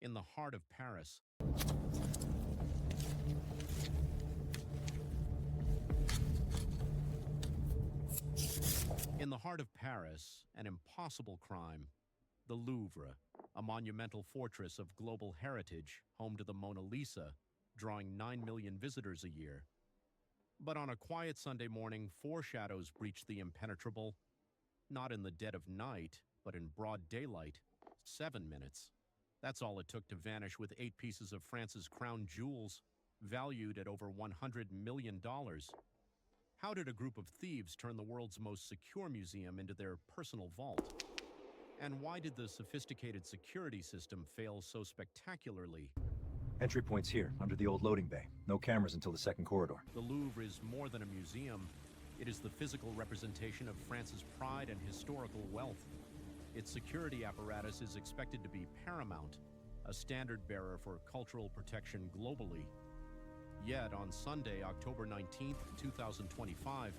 In the heart of Paris, an impossible crime, the Louvre, a monumental fortress of global heritage, home to the Mona Lisa, drawing 9 million visitors a year. But on a quiet Sunday morning, four shadows breached the impenetrable, not in the dead of night, but in broad daylight. 7 minutes. That's all it took to vanish with 8 pieces of France's crown jewels, valued at over $100 million. How did a group of thieves turn the world's most secure museum into their personal vault? And why did the sophisticated security system fail so spectacularly? Entry point's here, under the old loading bay. No cameras until the second corridor. The Louvre is more than a museum. It is the physical representation of France's pride and historical wealth. Its security apparatus is expected to be paramount, a standard bearer for cultural protection globally. Yet, on Sunday, October 19th, 2025,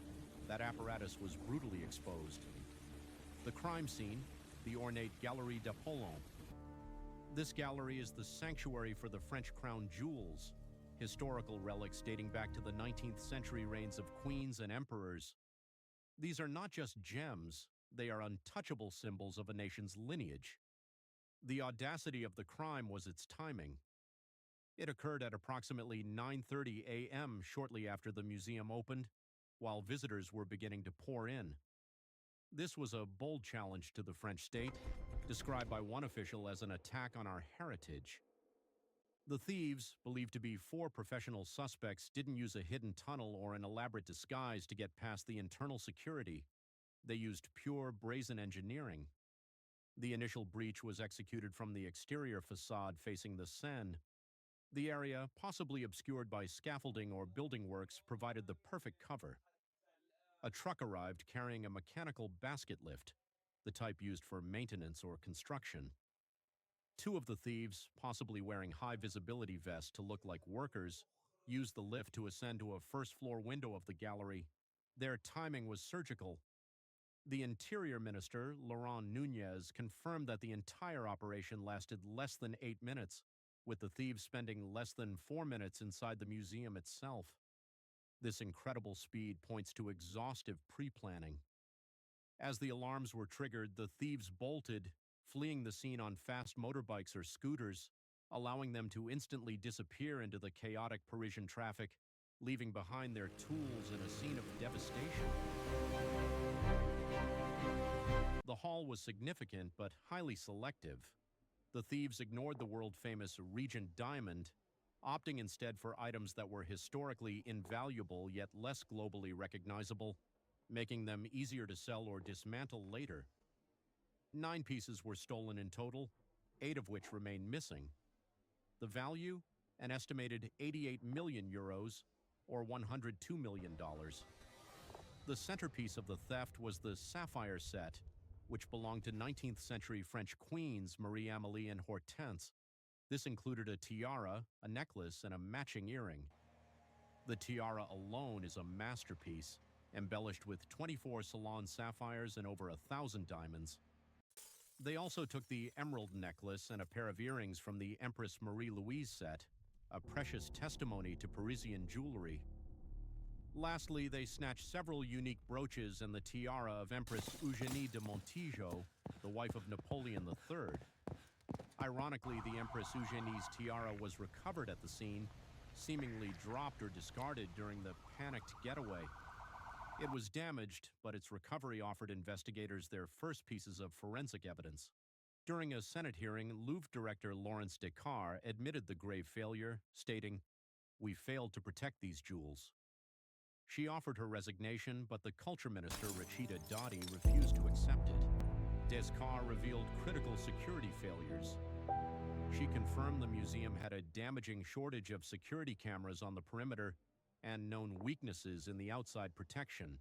that apparatus was brutally exposed. The crime scene, the ornate Galerie d'Apollon. This gallery is the sanctuary for the French crown jewels, historical relics dating back to the 19th century reigns of queens and emperors. These are not just gems, they are untouchable symbols of a nation's lineage. The audacity of the crime was its timing. It occurred at approximately 9:30 a.m. shortly after the museum opened, while visitors were beginning to pour in. This was a bold challenge to the French state, described by one official as an attack on our heritage. The thieves, believed to be 4 professional suspects, didn't use a hidden tunnel or an elaborate disguise to get past the internal security. They used pure brazen engineering. The initial breach was executed from the exterior facade facing the Seine. The area, possibly obscured by scaffolding or building works, provided the perfect cover. A truck arrived carrying a mechanical basket lift, the type used for maintenance or construction. 2 of the thieves, possibly wearing high-visibility vests to look like workers, used the lift to ascend to a first-floor window of the gallery. Their timing was surgical. The Interior Minister, Laurent Nunez, confirmed that the entire operation lasted less than 8 minutes, with the thieves spending less than 4 minutes inside the museum itself. This incredible speed points to exhaustive pre-planning. As the alarms were triggered, the thieves bolted, fleeing the scene on fast motorbikes or scooters, allowing them to instantly disappear into the chaotic Parisian traffic, leaving behind their tools in a scene of devastation. The haul was significant but highly selective. The thieves ignored the world-famous Regent diamond, opting instead for items that were historically invaluable yet less globally recognizable, making them easier to sell or dismantle later. 9 pieces were stolen in total, 8 of which remain missing. The value? An estimated 88 million euros, or $102 million. The centerpiece of the theft was the sapphire set, which belonged to 19th century French queens Marie-Amélie and Hortense. This included a tiara, a necklace, and a matching earring. The tiara alone is a masterpiece, embellished with 24 Salon sapphires and over 1,000 diamonds. They also took the emerald necklace and a pair of earrings from the Empress Marie-Louise set, a precious testimony to Parisian jewelry. Lastly, they snatched several unique brooches and the tiara of Empress Eugénie de Montijo, the wife of Napoleon III. Ironically, the Empress Eugénie's tiara was recovered at the scene, seemingly dropped or discarded during the panicked getaway. It was damaged, but its recovery offered investigators their first pieces of forensic evidence. During a Senate hearing, Louvre director Laurence Descartes admitted the grave failure, stating, "We failed to protect these jewels." She offered her resignation, but the culture minister, Rachida Dati, refused to accept it. Descartes revealed critical security failures. She confirmed the museum had a damaging shortage of security cameras on the perimeter and known weaknesses in the outside protection.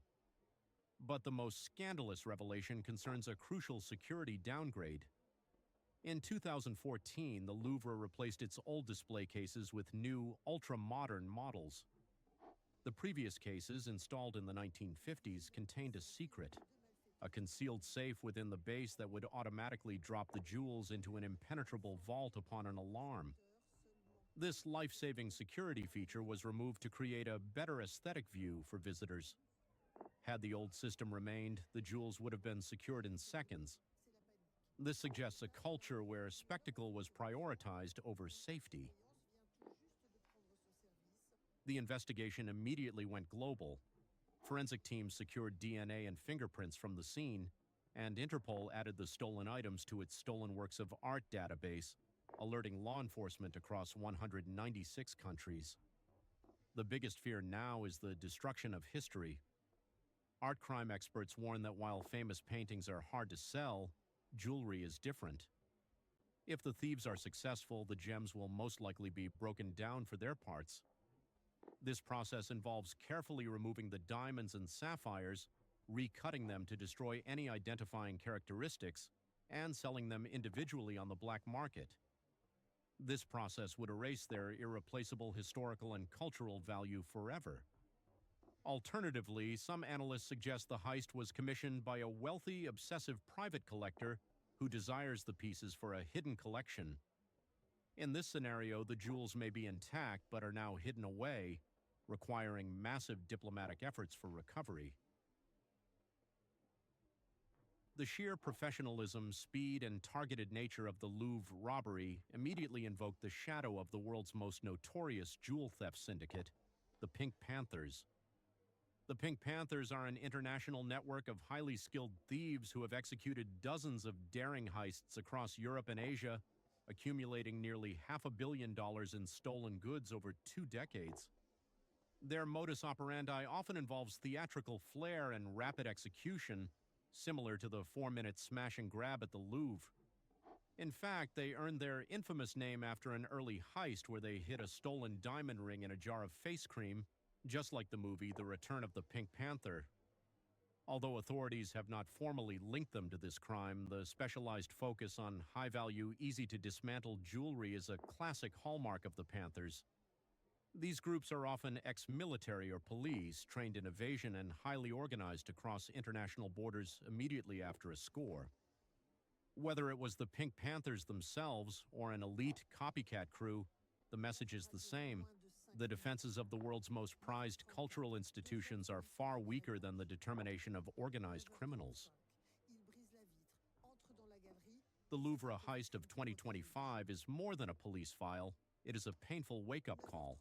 But the most scandalous revelation concerns a crucial security downgrade. In 2014, the Louvre replaced its old display cases with new, ultra-modern models. The previous cases, installed in the 1950s, contained a secret. a concealed safe within the base that would automatically drop the jewels into an impenetrable vault upon an alarm. This life-saving security feature was removed to create a better aesthetic view for visitors. Had the old system remained, the jewels would have been secured in seconds. This suggests a culture where spectacle was prioritized over safety. The investigation immediately went global. Forensic teams secured DNA and fingerprints from the scene, and Interpol added the stolen items to its stolen works of art database, alerting law enforcement across 196 countries. The biggest fear now is the destruction of history. Art crime experts warn that while famous paintings are hard to sell, jewelry is different. If the thieves are successful, the gems will most likely be broken down for their parts. This process involves carefully removing the diamonds and sapphires, recutting them to destroy any identifying characteristics, and selling them individually on the black market. This process would erase their irreplaceable historical and cultural value forever. Alternatively, some analysts suggest the heist was commissioned by a wealthy, obsessive private collector who desires the pieces for a hidden collection. In this scenario, the jewels may be intact but are now hidden away, requiring massive diplomatic efforts for recovery. The sheer professionalism, speed, and targeted nature of the Louvre robbery immediately invoked the shadow of the world's most notorious jewel theft syndicate, the Pink Panthers. The Pink Panthers are an international network of highly skilled thieves who have executed dozens of daring heists across Europe and Asia, accumulating nearly $500 million in stolen goods over 2 decades. Their modus operandi often involves theatrical flair and rapid execution, similar to the 4-minute smash and grab at the Louvre. In fact, they earned their infamous name after an early heist where they hid a stolen diamond ring in a jar of face cream, just like the movie The Return of the Pink Panther. Although authorities have not formally linked them to this crime, the specialized focus on high-value, easy-to-dismantle jewelry is a classic hallmark of the Panthers. These groups are often ex-military or police, trained in evasion and highly organized to cross international borders immediately after a score. Whether it was the Pink Panthers themselves or an elite copycat crew, the message is the same. The defenses of the world's most prized cultural institutions are far weaker than the determination of organized criminals. The Louvre Heist of 2025 is more than a police file. It is a painful wake-up call.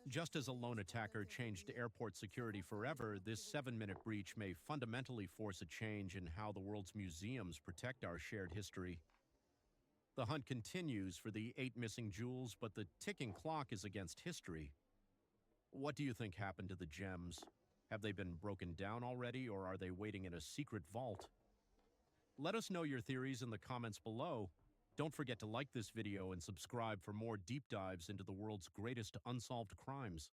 Just as a lone attacker changed airport security forever, this 7-minute breach may fundamentally force a change in how the world's museums protect our shared history. The hunt continues for the 8 missing jewels, but the ticking clock is against history. What do you think happened to the gems? Have they been broken down already, or are they waiting in a secret vault? Let us know your theories in the comments below. Don't forget to like this video and subscribe for more deep dives into the world's greatest unsolved crimes.